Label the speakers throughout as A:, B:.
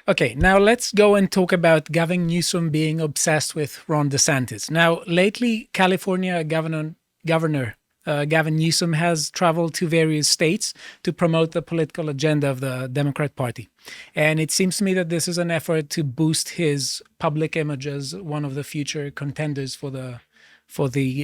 A: Okay, now let's go and talk about Gavin Newsom being obsessed with Ron DeSantis. Now, lately, California Governor Gavin Newsom has traveled to various states to promote the political agenda of the Democrat Party. And it seems to me that this is an effort to boost his public image as one of the future contenders for the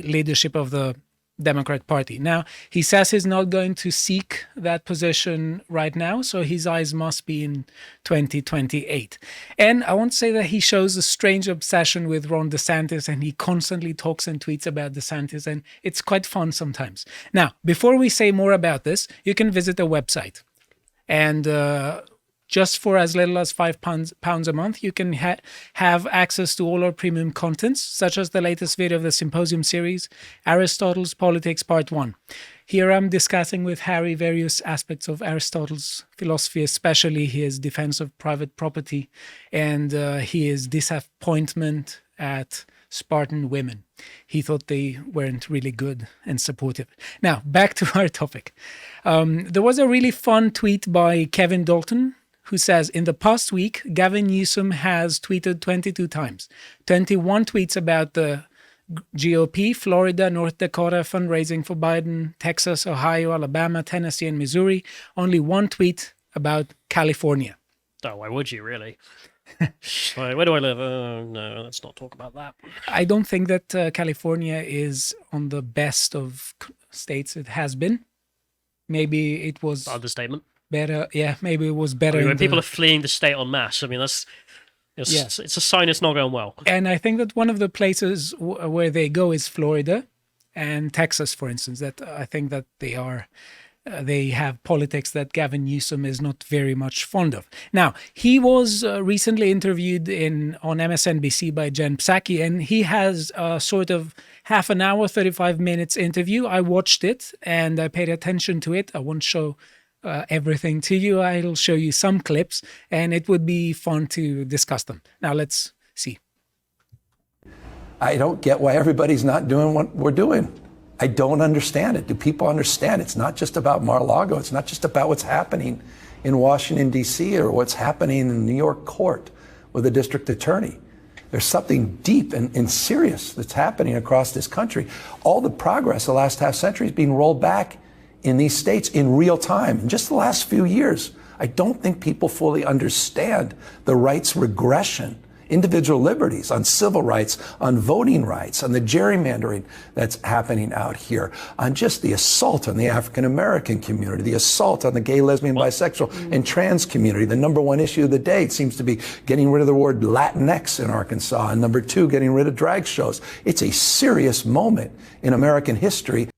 A: leadership of the Democrat Party. Now, he says he's not going to seek that position right now, so his eyes must be in 2028. And I want to say that he shows a strange obsession with Ron DeSantis, and he constantly talks and tweets about DeSantis, and it's quite fun sometimes. Now, before we say more about this, you can visit a website. And just for as little as £5 a month, you can have access to all our premium contents, such as the latest video of the Symposium series, Aristotle's Politics Part 1. Here I'm discussing with Harry various aspects of Aristotle's philosophy, especially his defense of private property and his disappointment at Spartan women. He thought they weren't really good and supportive. Now, back to our topic. There was a really fun tweet by Kevin Dalton, who says, in the past week, Gavin Newsom has tweeted 22 times. 21 tweets about the GOP, Florida, North Dakota, fundraising for Biden, Texas, Ohio, Alabama, Tennessee, and Missouri. Only one tweet about California.
B: Oh, why would you, really? Where do I live? No, let's not talk about that.
A: I don't think that California is on the best of states it has been. Maybe it was...
B: Understatement.
A: Better, yeah, maybe it was better.
B: I mean, when people are fleeing the state en masse, I mean, it's a sign it's not going well.
A: And I think that one of the places where they go is Florida and Texas, for instance. That I think that they have politics that Gavin Newsom is not very much fond of. Now, he was recently interviewed on MSNBC by Jen Psaki, and he has a sort of half an hour, 35 minutes interview. I watched it and I paid attention to it. I won't show everything to you. I'll show you some clips, and it would be fun to discuss them. Now, let's see.
C: I don't get why everybody's not doing what we're doing. I don't understand it. Do people understand? It's not just about Mar-a-Lago. It's not just about what's happening in Washington, D.C., or what's happening in the New York court with the district attorney. There's something deep and serious that's happening across this country. All the progress the last half century is being rolled back in these states in real time. In just the last few years, I don't think people fully understand the rights regression, individual liberties, on civil rights, on voting rights, on the gerrymandering that's happening out here, on just the assault on the African American community, the assault on the gay, lesbian, bisexual, and trans community. The number one issue of the day, it seems to be getting rid of the word Latinx in Arkansas, and number two, getting rid of drag shows. It's a serious moment in American history.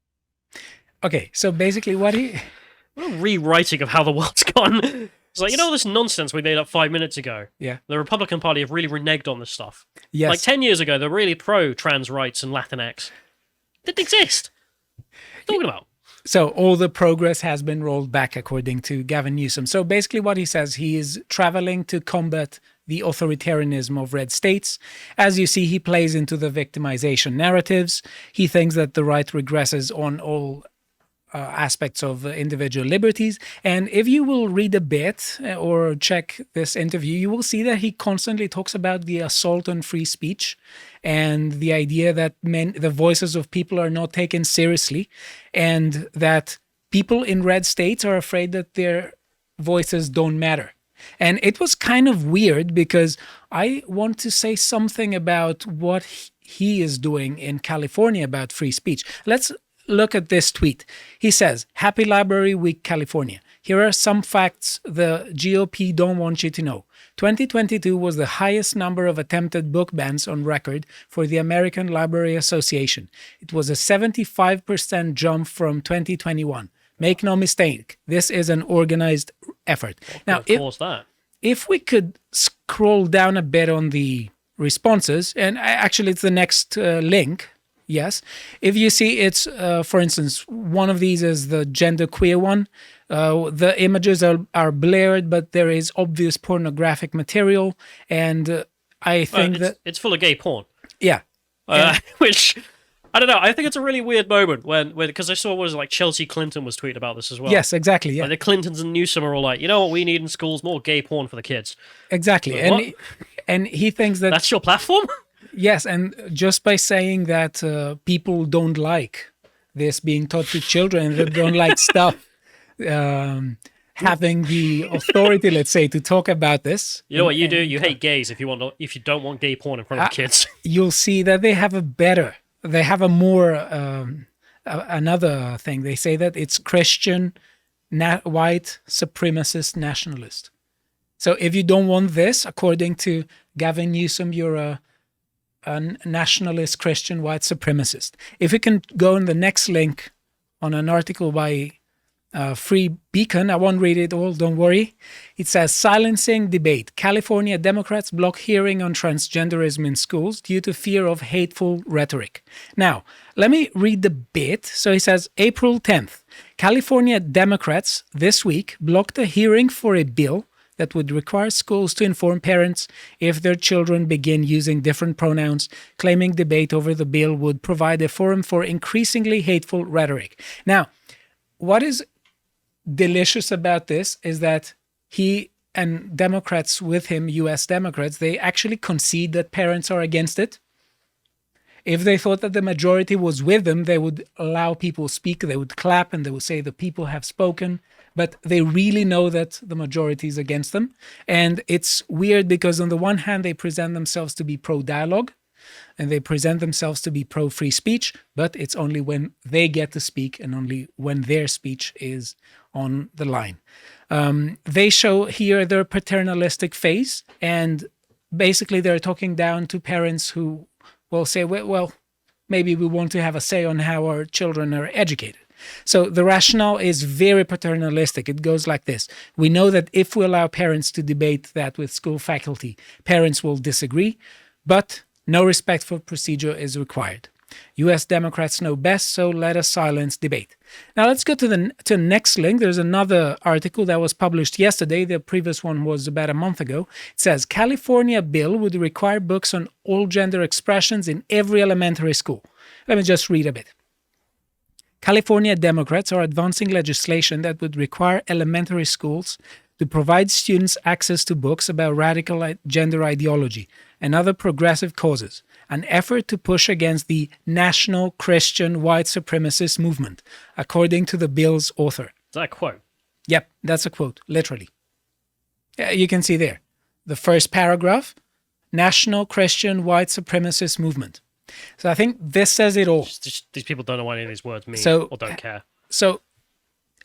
A: Okay, so basically what a
B: rewriting of how the world's gone. It's like, all this nonsense we made up 5 minutes ago.
A: Yeah.
B: The Republican Party have really reneged on this stuff.
A: Yes.
B: Like 10 years ago, they're really pro-trans rights and Latinx. Didn't exist. What are you talking about?
A: So all the progress has been rolled back, according to Gavin Newsom. So basically what he says, he is traveling to combat the authoritarianism of red states. As you see, he plays into the victimization narratives. He thinks that the right regresses on all aspects of individual liberties. And if you will read a bit or check this interview, you will see that he constantly talks about the assault on free speech and the idea that the voices of people are not taken seriously, and that people in red states are afraid that their voices don't matter. And it was kind of weird because I want to say something about what he is doing in California about free speech. Let's look at this tweet. He says, "Happy Library Week, California. Here are some facts the GOP don't want you to know. 2022 was the highest number of attempted book bans on record for the American Library Association. It was a 75% jump from 2021. Make no mistake, this is an organized effort." Now, if we could scroll down a bit on the responses, and actually it's the next link. Yes. If you see, it's, for instance, one of these is the genderqueer one. The images are blurred, but there is obvious pornographic material. And I think
B: it's full of gay porn.
A: Yeah.
B: Which I don't know. I think it's a really weird moment when because I saw what was it, like Chelsea Clinton was tweeting about this as well.
A: Yes, exactly. Yeah,
B: Like the Clintons and Newsom are all like, you know what we need in schools? More gay porn for the kids.
A: exactly.
B: Like,
A: And
B: what?
A: and he thinks that
B: That's your platform?
A: yes, and just by saying that people don't like this being taught to children, that don't like stuff having the authority, let's say, to talk about this.
B: You know what you do? You hate gays if you don't want gay porn in front of kids.
A: You'll see that they have a more another thing. They say that it's Christian, white supremacist nationalist. So if you don't want this, according to Gavin Newsom, you're a nationalist Christian white supremacist. If we can go on the next link on an article by Free Beacon, I won't read it all, don't worry. It says, silencing debate. California Democrats block hearing on transgenderism in schools due to fear of hateful rhetoric. Now, let me read the bit. So he says, April 10th, California Democrats this week blocked a hearing for a bill that would require schools to inform parents if their children begin using different pronouns, claiming debate over the bill would provide a forum for increasingly hateful rhetoric. Now, what is delicious about this is that he and Democrats with him, US Democrats, they actually concede that parents are against it. If they thought that the majority was with them, they would allow people to speak, they would clap, and they would say the people have spoken. But they really know that the majority is against them. And it's weird because on the one hand, they present themselves to be pro-dialogue, and they present themselves to be pro-free speech, but it's only when they get to speak and only when their speech is on the line. They show here their paternalistic face, and basically they're talking down to parents who will say, well, maybe we want to have a say on how our children are educated. So the rationale is very paternalistic. It goes like this. We know that if we allow parents to debate that with school faculty, parents will disagree, but no respect for procedure is required. US Democrats know best, so let us silence debate. Now let's go to the next link. There's another article that was published yesterday. The previous one was about a month ago. It says, California bill would require books on all gender expressions in every elementary school. Let me just read a bit. California Democrats are advancing legislation that would require elementary schools to provide students access to books about radical gender ideology and other progressive causes, an effort to push against the national Christian white supremacist movement, according to the bill's author.
B: Is that a quote?
A: Yep, that's a quote, literally. You can see there. The first paragraph, national Christian white supremacist movement. So I think this says it all.
B: These people don't know what any of these words mean or don't care.
A: So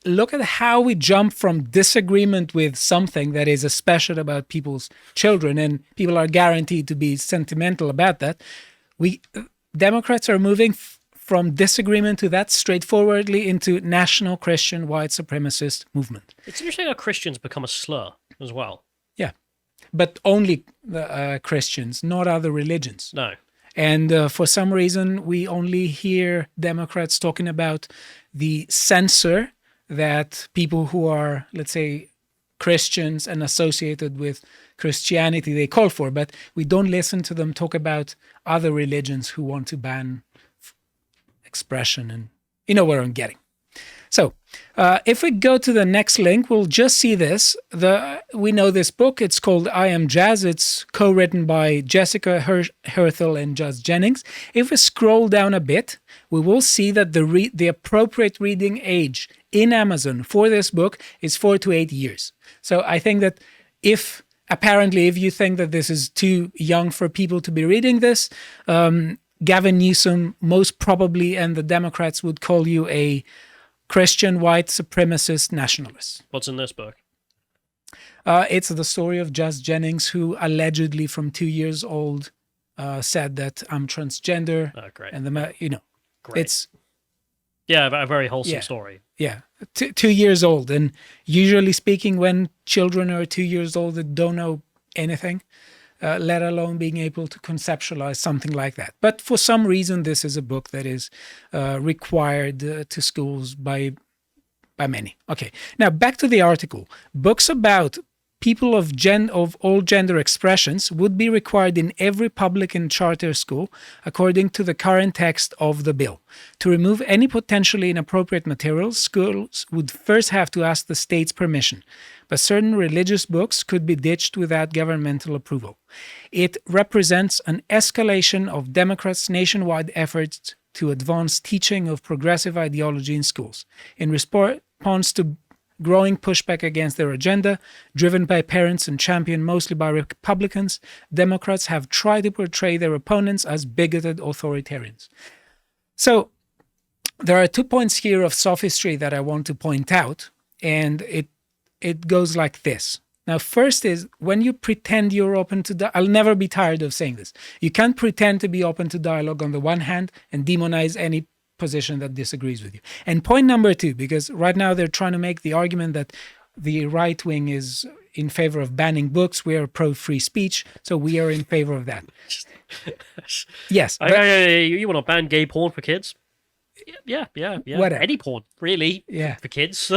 A: look at how we jump from disagreement with something that is especially about people's children, and people are guaranteed to be sentimental about that. Democrats are moving from disagreement to that straightforwardly into national Christian white supremacist movement.
B: It's interesting how Christians become a slur as well.
A: Yeah, but only Christians, not other religions.
B: No.
A: And for some reason, we only hear Democrats talking about the censor that people who are, let's say, Christians and associated with Christianity, they call for, but we don't listen to them talk about other religions who want to ban expression, and you know where I'm getting. So if we go to the next link, we'll just see this. We know this book. It's called I Am Jazz. It's co-written by Jessica Herthel and Jazz Jennings. If we scroll down a bit, we will see that the appropriate reading age in Amazon for this book is 4 to 8 years. So I think that if you think that this is too young for people to be reading this, Gavin Newsom most probably and the Democrats would call you a Christian white supremacist nationalist.
B: What's in this book?
A: It's the story of Jazz Jennings, who allegedly from 2 years old said that I'm transgender.
B: Oh, great.
A: And
B: Great.
A: It's
B: a very wholesome story.
A: Yeah, 2 years old. And usually speaking, when children are 2 years old that don't know anything, let alone being able to conceptualize something like that. But for some reason, this is a book that is required to schools by many. Okay, now back to the article. Books about people of all gender expressions would be required in every public and charter school, according to the current text of the bill. To remove any potentially inappropriate materials, schools would first have to ask the state's permission, but certain religious books could be ditched without governmental approval. It represents an escalation of Democrats' nationwide efforts to advance teaching of progressive ideology in schools. In response to growing pushback against their agenda, driven by parents and championed mostly by Republicans, Democrats have tried to portray their opponents as bigoted authoritarians. So, there are 2 points here of sophistry that I want to point out, and it goes like this. Now, first is when you pretend you're open to I'll never be tired of saying this. You can't pretend to be open to dialogue on the one hand and demonize any position that disagrees with you. And point number 2, because right now they're trying to make the argument that the right wing is in favor of banning books. We are pro-free speech, so we are in favor of that. Yes.
B: You want to ban gay porn for kids? Yeah.
A: Whatever.
B: Any porn, really,
A: Yeah.
B: for kids.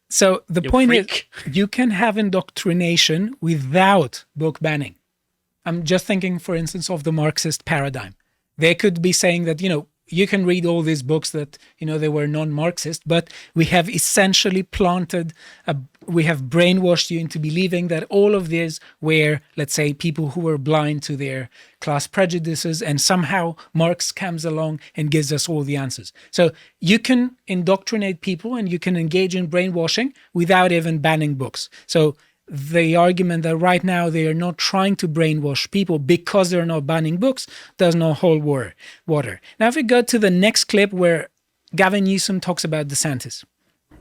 A: So the
B: You
A: point
B: freak.
A: is, you can have indoctrination without book banning. I'm just thinking, for instance, of the Marxist paradigm. They could be saying that, you can read all these books that, they were non-Marxist, but we have essentially we have brainwashed you into believing that all of these were, let's say, people who were blind to their class prejudices, and somehow Marx comes along and gives us all the answers. So you can indoctrinate people and you can engage in brainwashing without even banning books. So the argument that right now they are not trying to brainwash people because they're not banning books does not hold water. Now, if we go to the next clip where Gavin Newsom talks about DeSantis.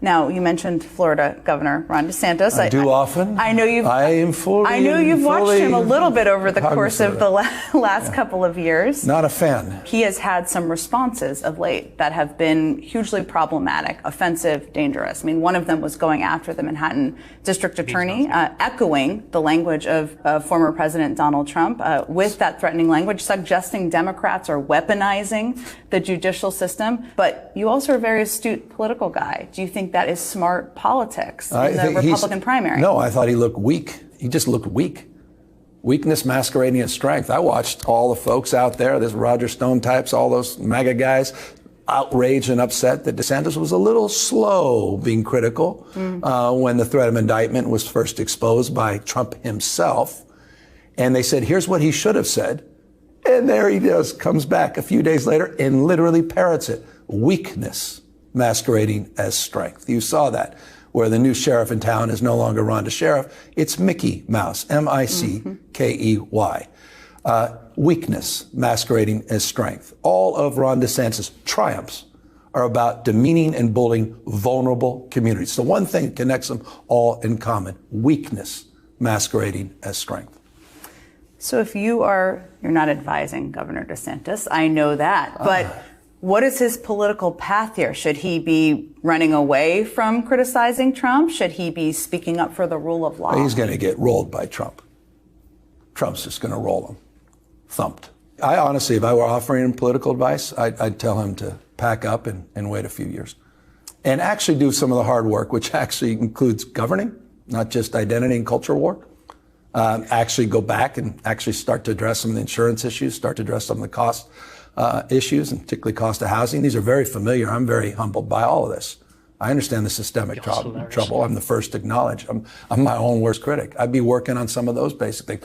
D: Now, you mentioned Florida Governor Ron DeSantis.
C: I do often.
D: I know you've.
C: I am fully.
D: I know you've watched him a little bit over the course of the last couple of years.
C: Not a fan.
D: He has had some responses of late that have been hugely problematic, offensive, dangerous. I mean, one of them was going after the Manhattan District Attorney, echoing the language of former President Donald Trump with that threatening language, suggesting Democrats are weaponizing the judicial system. But you also are a very astute political guy. Do you think that is smart politics in the Republican primary?
C: No, I thought he looked weak. He just looked weak. Weakness masquerading as strength. I watched all the folks out there, this Roger Stone types, all those MAGA guys, outraged and upset that DeSantis was a little slow being critical when the threat of indictment was first exposed by Trump himself. And they said, here's what he should have said. And there he just comes back a few days later and literally parrots it. Weakness masquerading as strength. You saw that, where the new sheriff in town is no longer Ron DeSheriff. It's Mickey Mouse, M-I-C-K-E-Y. Weakness masquerading as strength. All of Ron DeSantis' triumphs are about demeaning and bullying vulnerable communities. The one thing that connects them all in common, weakness masquerading as strength.
D: So if you're not advising Governor DeSantis, I know that, but what is his political path here? Should he be running away from criticizing Trump? Should he be speaking up for the rule of law?
C: He's going to get rolled by Trump. Trump's just going to roll him. Thumped. I honestly, if I were offering him political advice, I'd tell him to pack up and wait a few years. And actually do some of the hard work, which actually includes governing, not just identity and culture war. Actually go back and actually start to address some of the insurance issues, start to address some of the cost issues, and particularly cost of housing. These are very familiar. I'm very humbled by all of this. I understand the systemic trouble. I'm the first to acknowledge. I'm my own worst critic. I'd be working on some of those basic things.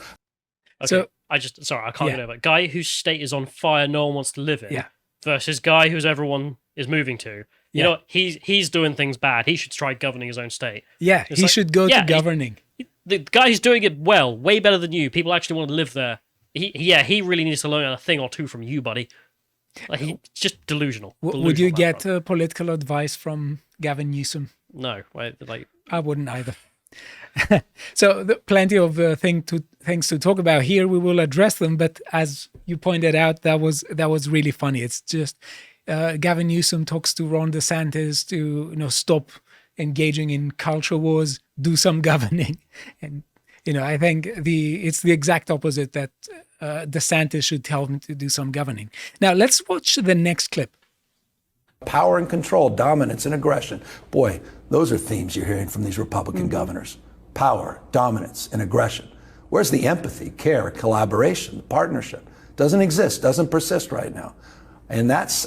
B: Okay.
A: So,
B: I can't get over it. Guy whose state is on fire, no one wants to live in, versus guy whose everyone is moving to. You know, he's doing things bad. He should try governing his own state.
A: Yeah, he should go to governing.
B: The guy who's doing it well, way better than you. People actually want to live there. He really needs to learn a thing or two from you, buddy. Like, he's just delusional.
A: Would you get political advice from Gavin Newsom?
B: No,
A: I wouldn't either. So plenty of things to talk about here. We will address them, but as you pointed out, that was really funny. It's just Gavin Newsom talks to Ron DeSantis to stop engaging in culture wars, do some governing, and I think it's the exact opposite, that DeSantis should tell him to do some governing. Now let's watch the next clip.
C: Power and control, dominance and aggression. Boy, those are themes you're hearing from these Republican governors. power, dominance, and aggression. Where's the empathy, care, collaboration, partnership? Doesn't exist, doesn't persist right now. And that's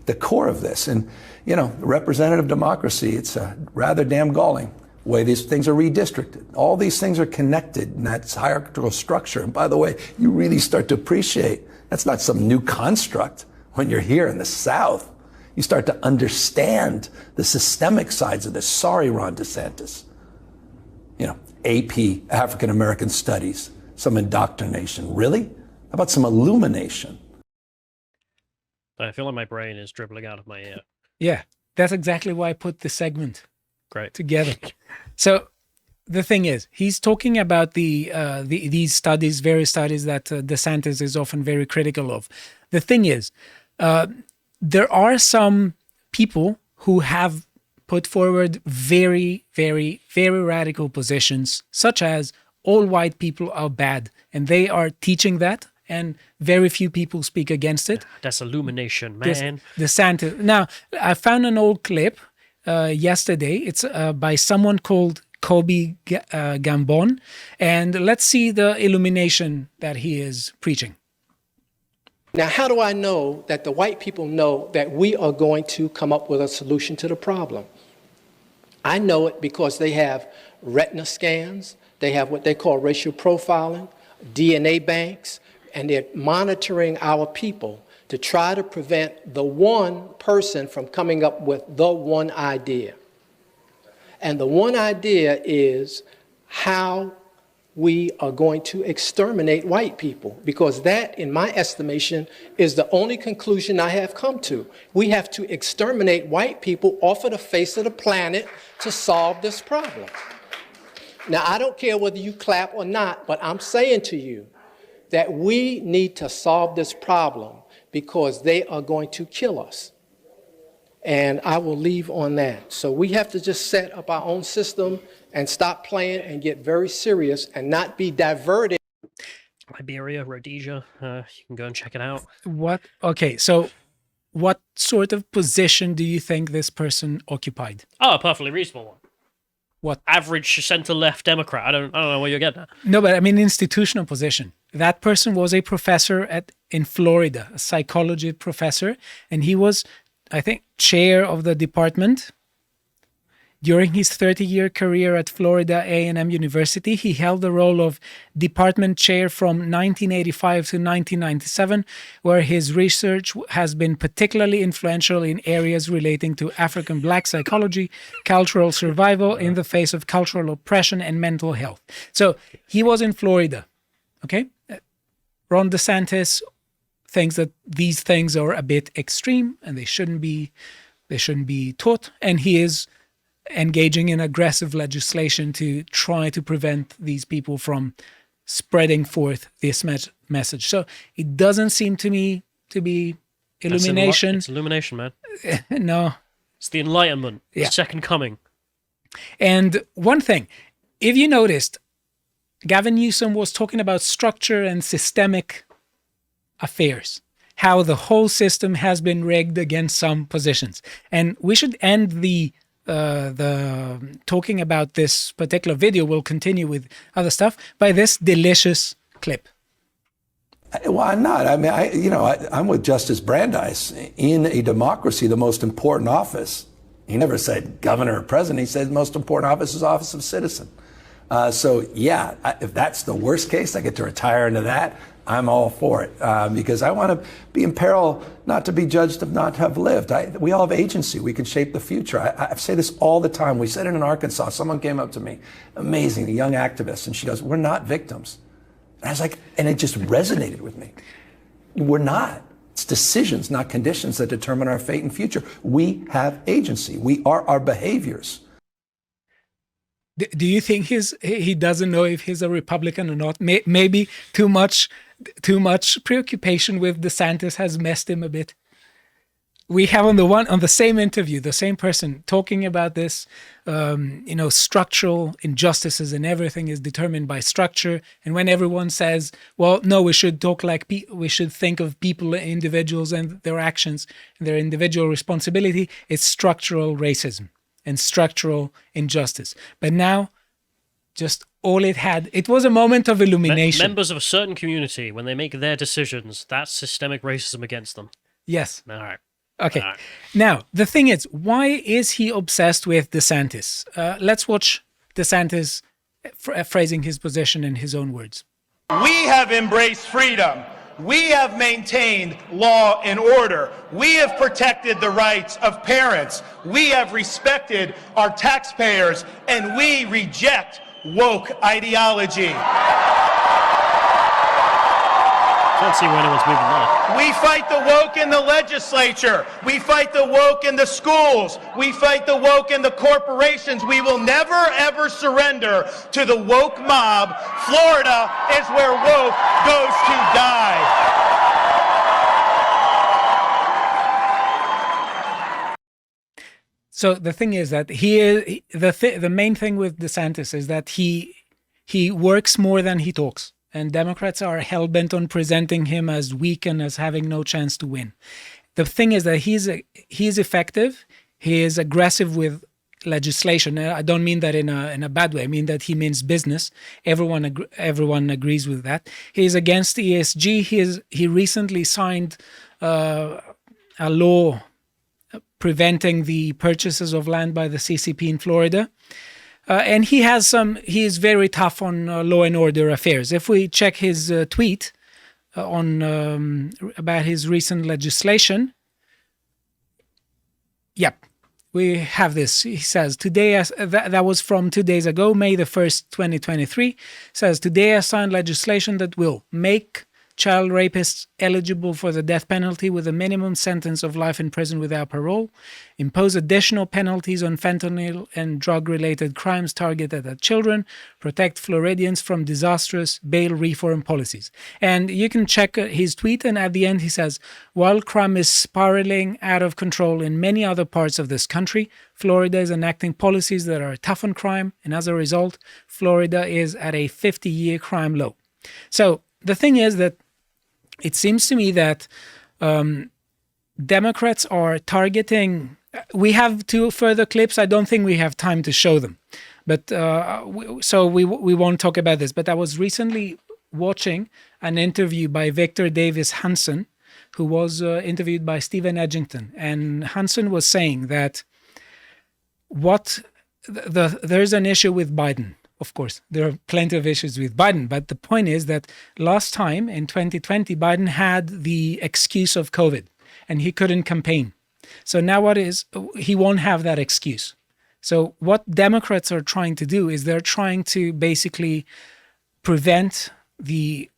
C: the core of this. And, you know, representative democracy, it's rather damn galling the way these things are redistricted. All these things are connected in that hierarchical structure. And by the way, you really start to appreciate that's not some new construct when you're here in the South. You start to understand the systemic sides of this. Sorry, Ron DeSantis. You know, AP, African American Studies, some indoctrination. Really? How about some illumination?
B: I feel like my brain is dribbling out of my ear.
A: Yeah, that's exactly why I put the segment together. So the thing is, he's talking about these studies, various studies that DeSantis is often very critical of. The thing is, there are some people who have put forward very, very, very radical positions, such as all white people are bad, and they are teaching that, and very few people speak against it.
B: That's illumination, man.
A: DeSantis. Now, I found an old clip yesterday. It's by someone called Kobe Gambon, and let's see the illumination that he is preaching.
E: Now, how do I know that the white people know that we are going to come up with a solution to the problem? I know it because they have retina scans, they have what they call racial profiling, DNA banks, and they're monitoring our people to try to prevent the one person from coming up with the one idea. And the one idea is how we are going to exterminate white people, because that, in my estimation, is the only conclusion I have come to. We have to exterminate white people off of the face of the planet to solve this problem. Now, I don't care whether you clap or not, but I'm saying to you that we need to solve this problem because they are going to kill us. And I will leave on that. So we have to just set up our own system and stop playing and get very serious and not be diverted.
B: Liberia, Rhodesia, you can go and check it out.
A: What? Okay, so what sort of position do you think this person occupied?
B: Oh, a perfectly reasonable one.
A: What?
B: Average center-left Democrat. I don't know where you're getting at.
A: No, but I mean institutional position. That person was a professor in Florida, a psychology professor, and he was, I think, chair of the department. During his 30-year career at Florida A&M University, he held the role of department chair from 1985 to 1997, where his research has been particularly influential in areas relating to African Black psychology, cultural survival in the face of cultural oppression, and mental health. So he was in Florida, okay? Ron DeSantis thinks that these things are a bit extreme and they shouldn't be taught, and he is engaging in aggressive legislation to try to prevent these people from spreading forth this message. So it doesn't seem to me to be illumination.
B: It's illumination, man.
A: No.
B: It's the Enlightenment,
A: Yeah.
B: the second coming.
A: And one thing, if you noticed, Gavin Newsom was talking about structure and systemic affairs, how the whole system has been rigged against some positions. And we should end the talking about this particular video. We'll continue with other stuff by this delicious clip.
C: Why not? I mean, I'm with Justice Brandeis. In a democracy, the most important office, he never said governor or president, he said the most important office is office of citizen. So yeah, if that's the worst case, I get to retire into that. I'm all for it because I want to be in peril not to be judged of not to have lived. We all have agency. We can shape the future. I say this all the time. We said it in Arkansas. Someone came up to me, amazing, a young activist, and she goes, "We're not victims." And I was like, and it just resonated with me. We're not. It's decisions, not conditions, that determine our fate and future. We have agency. We are our behaviors.
A: Do you think he doesn't know if he's a Republican or not? Maybe too much preoccupation with DeSantis has messed him a bit. We have on the same interview, the same person talking about this, structural injustices and everything is determined by structure. And when everyone says, well, no, we should talk like we should think of people, individuals and their actions, and their individual responsibility, it's structural racism and structural injustice. But now just all it had. It was a moment of illumination.
B: Members of a certain community, when they make their decisions, that's systemic racism against them.
A: Yes.
B: All right.
A: Okay.
B: All right.
A: Now, the thing is, why is he obsessed with DeSantis? Let's watch DeSantis phrasing his position in his own words.
F: We have embraced freedom. We have maintained law and order. We have protected the rights of parents. We have respected our taxpayers, and we reject woke ideology.
B: Can't see where anyone's moving there.
F: We fight the woke in the legislature. We fight the woke in the schools. We fight the woke in the corporations. We will never, ever surrender to the woke mob. Florida is where woke goes to die.
A: So the thing is that the main thing with DeSantis is that he works more than he talks. And Democrats are hell-bent on presenting him as weak and as having no chance to win. The thing is that he's effective. He is aggressive with legislation. I don't mean that in a bad way. I mean that he means business. Everyone agrees with that. He is against ESG. He recently signed a law preventing the purchases of land by the CCP in Florida. And he is very tough on law and order affairs. If we check his tweet about his recent legislation, yep, we have this. He says, today, that was from 2 days ago, May the 1st, 2023, says, today I signed legislation that will make child rapists eligible for the death penalty with a minimum sentence of life in prison without parole, impose additional penalties on fentanyl and drug-related crimes targeted at children, protect Floridians from disastrous bail reform policies. And you can check his tweet, and at the end he says, while crime is spiraling out of control in many other parts of this country, Florida is enacting policies that are tough on crime, and as a result, Florida is at a 50-year crime low. So the thing is that it seems to me that Democrats are targeting. We have two further clips. I don't think we have time to show them, but so we won't talk about this. But I was recently watching an interview by Victor Davis Hanson, who was interviewed by Stephen Edgington, and Hanson was saying that there's an issue with Biden. Of course, there are plenty of issues with Biden, but the point is that last time in 2020, Biden had the excuse of COVID and he couldn't campaign. So now he won't have that excuse. So what Democrats are trying to do is they're trying to basically prevent a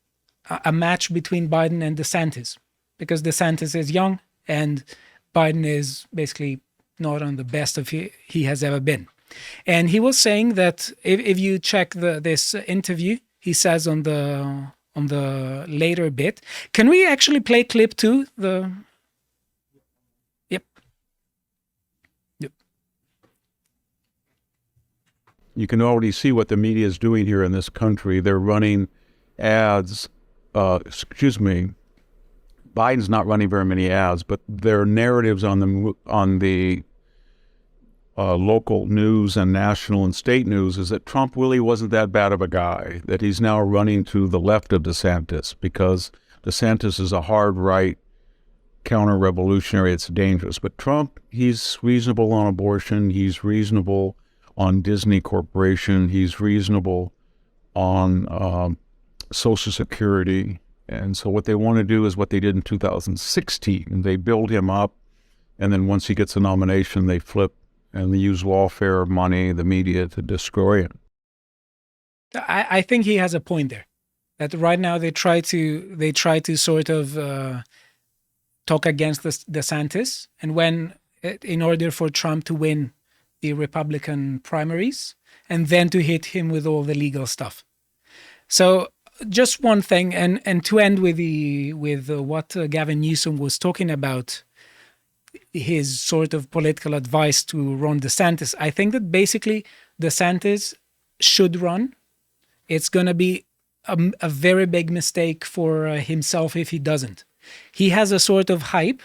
A: match between Biden and DeSantis, because DeSantis is young and Biden is basically not on the best of he has ever been. And he was saying that if you check this interview, he says on the later bit, can we actually play clip 2? Yep.
G: You can already see what the media is doing here in this country. They're running ads. Biden's not running very many ads, but their narratives on the local news and national and state news is that Trump really wasn't that bad of a guy, that he's now running to the left of DeSantis because DeSantis is a hard right counter-revolutionary. It's dangerous. But Trump, he's reasonable on abortion. He's reasonable on Disney Corporation. He's reasonable on Social Security. And so what they want to do is what they did in 2016. They build him up, and then once he gets a nomination, they flip and they use lawfare, money, the media to destroy it.
A: I think he has a point there. That right now they try to sort of talk against DeSantis, and in order for Trump to win the Republican primaries, and then to hit him with all the legal stuff. So just one thing, and to end with what Gavin Newsom was talking about, his sort of political advice to Ron DeSantis. I think that basically DeSantis should run. It's going to be a very big mistake for himself if he doesn't. He has a sort of hype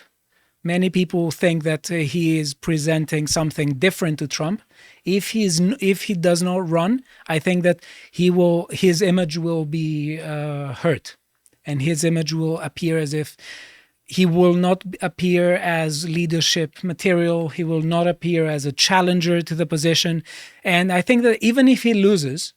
A: Many people think that he is presenting something different to Trump. If he does not run, I think that his image will be hurt, and his image will appear as if he will not appear as leadership material. He will not appear as a challenger to the position. And I think that even if he loses,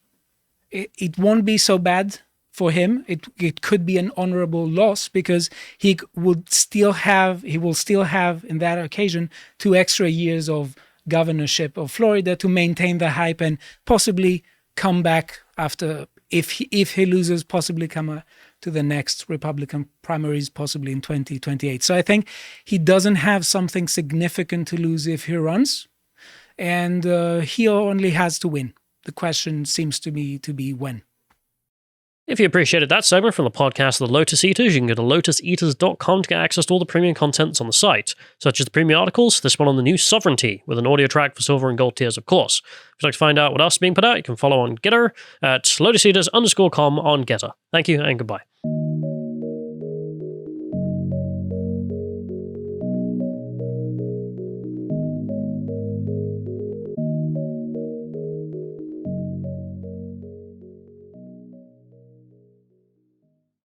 A: it won't be so bad for him. It could be an honorable loss, because he will still have in that occasion 2 extra years of governorship of Florida to maintain the hype and possibly come back after, if he loses, possibly come to the next Republican primaries, possibly in 2028. So I think he doesn't have something significant to lose if he runs, and he only has to win. The question seems to me to be when.
B: If you appreciated that segment from the podcast of the Lotus Eaters, you can go to lotuseaters.com to get access to all the premium contents on the site, such as the premium articles, this one on the new sovereignty, with an audio track for silver and gold tiers, of course. If you'd like to find out what else is being put out, you can follow on Getter at lotuseaters_com on Getter. Thank you and goodbye.